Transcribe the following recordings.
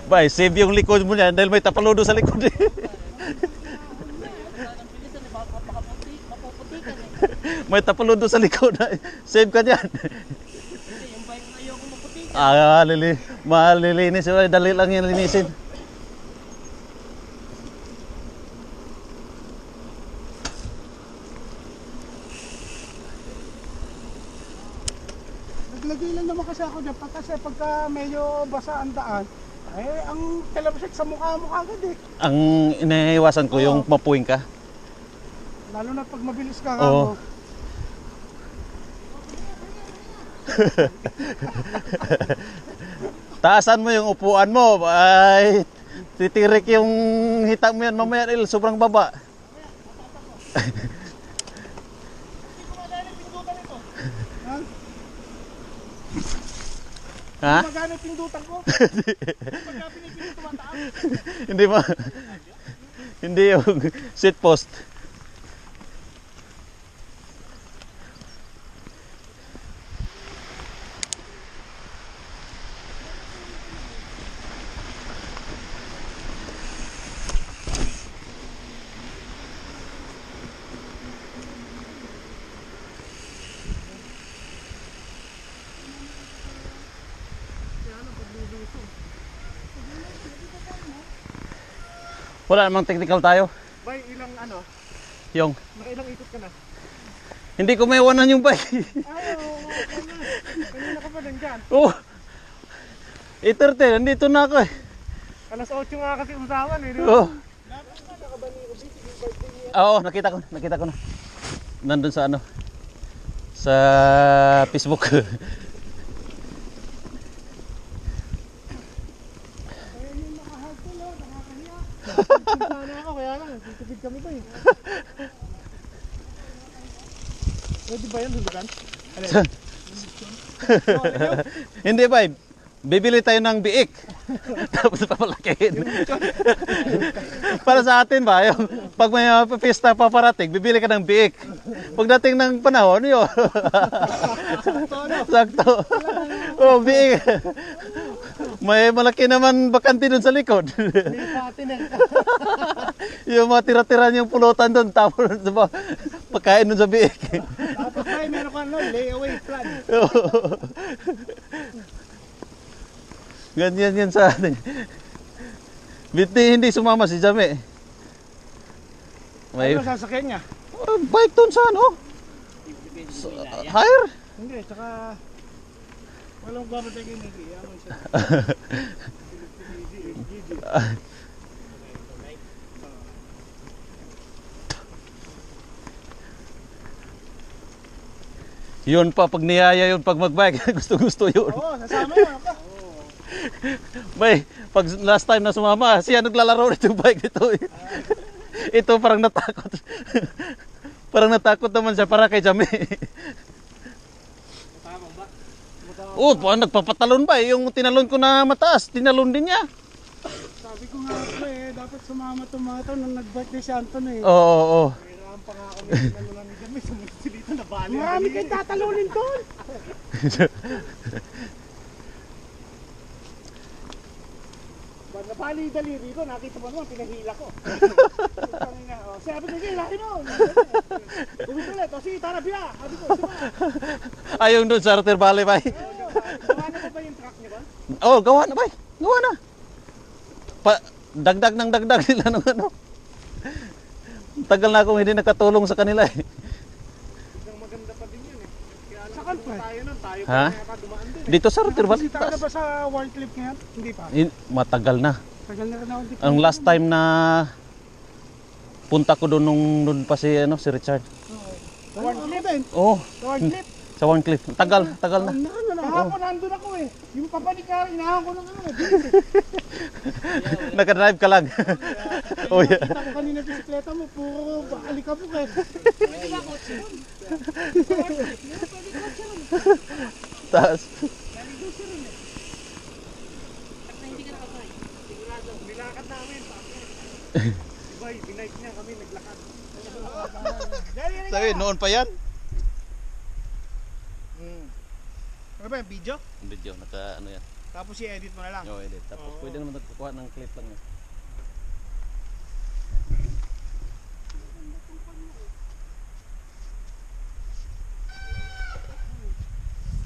Bay, save yung likod mo niyan dahil may tapaludo sa likod. May tapaludo sa likod. Save ka diyan. Yung bike na ayoko maputi. Malilinis. Dali lang yan linisin. Naglagay lang naman kasi ako dyan kasi pagka medyo basa ang daan, ang talabasik sa mukha mo agad eh. Ang iniiwasan ko yung mapuwing ka. Lalo na pag mabilis ka Oo. mo. Taasan mo yung upuan mo. Ay, titirik yung hita mo yan. Mamaya sobrang baba. Ha? Magkano yung pindutan ko? Pagka pinipili tumataas. Hindi ba? Hindi yung seat post. Wala namang technical tayo. Bay, ilang ano? Yung Nakailang ikot ka na? hindi ko may iwanan yung bike. Ay, oo. Kanina ka pa nandyan. Oh. 8:30, nandito na ako eh. Alas 8 nga kasi usawan eh. Oh. Oo, nakita ko na. Nandun sa ano? Sa Facebook. Sana ako, kaya lang, titipid kami to eh. Pwede ba yan, hulugan? Hindi ba? Bibili tayo ng biik. Tapos papalakihin. Para sa atin ba, yung, pag may pista paparating, bibili ka ng biik. Pagdating ng panahon, yun. Sakto. Oh, biik. May malaki naman bakante dun sa likod. Yung mga tira-tira niyong pulutan dun, tapos pagkain dun sa biik. Tapos tayo meron ka layaway plan. Ganyan yan sa atin. Hindi sumama si Jame. May Ano sasakyan niya? bike doon sa ano? Hire? Hindi, tsaka walang babatay kayo ng iyaman siya. Yun pa, pag niyaya yun, pag magbike, gusto-gusto yun. Oo, nasama yun ako. May, pag last time na sumama, siya naglalaro nito yung bike nito. Ito parang natakot. Parang natakot naman siya para kay Jame. Oh, nagpapatalon ba? Yung tinalon ko na mataas, tinalon din niya. Sabi ko nga ako dapat sumama tumato nung nag-birthday si Anton eh. Oo. Mayroon pa nga kami tinalon ni Jami, sumunod si dito na bali. Marami kayong tatalunin doon. Nabali daliri ko, nakita mo naman, pinahila ko. Sabi ko, sige, laki mo. Ulit, o sige, tara, bila. Sabi ko, sige. Ayong doon sa Arter Valley, bay. Gawa na ba yung truck niya ba? Oh, gawa na, bay. Gawa na. Dagdag ng dagdag nila ng ano. Tagal na akong hindi nakatulong sa kanila eh. Maganda pa din yun eh. Kaya alam ko tayo nun, tayo Ha? pa dumaan din eh. Dito sa Arter Valley. Nakasita ka na ba sa Warcliffe ngayon? Hindi pa. Matagal na. Tagal na rin ako dito. Ang last time na punta ko doon nung pa si si Richard. Sa Warcliffe din. Oh, Sa Warcliffe. sa Warcliffe. Tagal na. Kahapon nandun ako eh. Yung papanik ka, inahan ko ng ano eh. Naka-drive ka lang. Oh yeah. Kita ko kanina bisikleta mo, puro alikabok eh. Taas. Nilakad namin. Diba, binike niya kami, naglakad. Sabi, noon pa yan? Ano ba yung video? Video, naka ano yan. Tapos i-edit mo na lang. Oo, edit. Tapos Oo. pwede naman kukuha ng clip lang yun.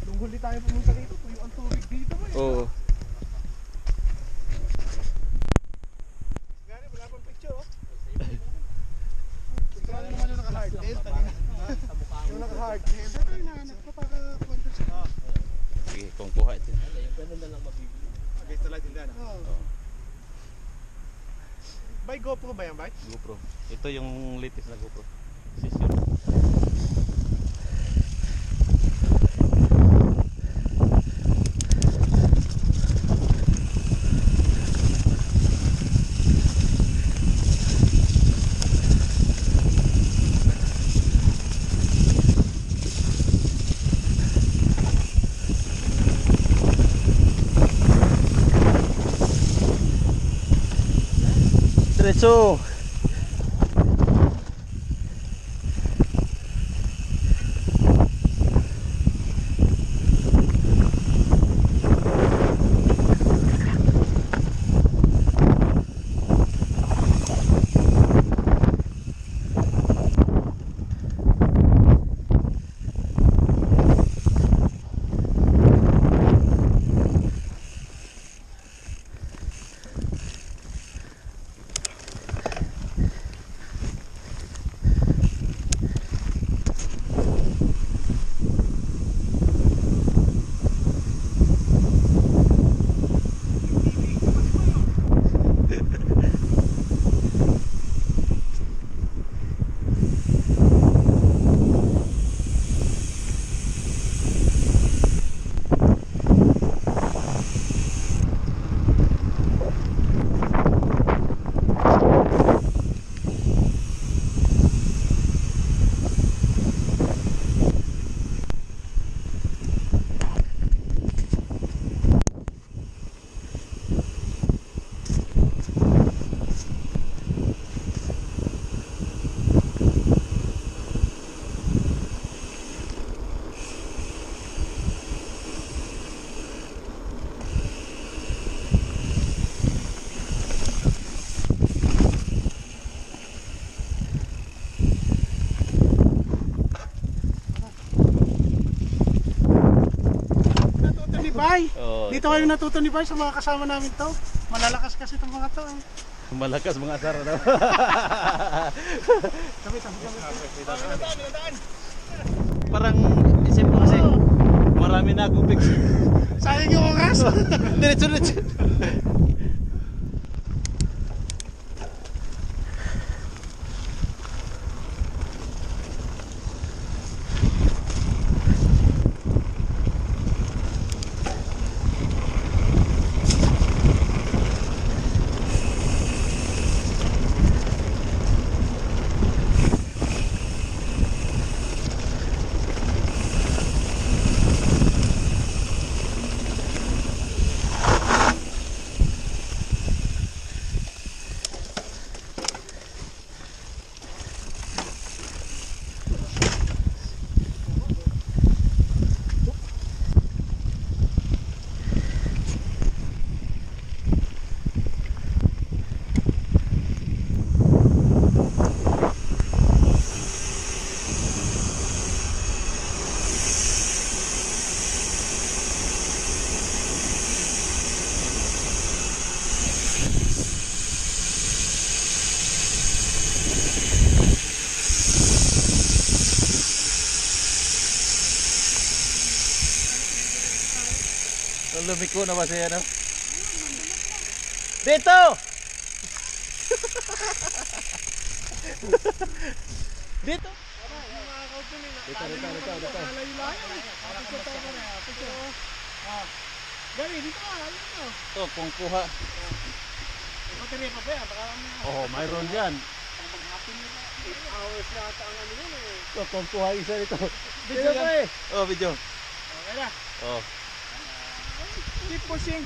Nung huli tayo pumunta dito, tuyo ang tubig dito mo eh. Oo. Gani, wala pang picture oh. Sigurado naman yung naka-hard head. Yung naka-hard head. Ito yung nahanap ko para kwento siya. Sige, kung kuha ito. Yung ganun na lang mabibili. Against the light din na. Oo. By GoPro ba yan, Bay? GoPro. Ito yung latest na GoPro. Session. Diretso. Natuto ni Bay. Oo, Dito kayo natuto ni Bay sa mga kasama namin to. Malalakas kasi itong mga to. Malakas mga asar na. Kami. Daan. Parang isip mo kasi marami na akong picture. Sayang yung oras. Diretso. Lumiko na ba siya, no? Dito! Dito! Dito. Gary, dito ka. Ano to? Ito, kung kuha. Baterya pa ba yan? Baka Oh, mayroon dyan. 8 hours na ata ang ano yun eh. Ito, kung kuha isa dito. Video Dito yan. Oh, video. Okay na. Oh. Keep pushing.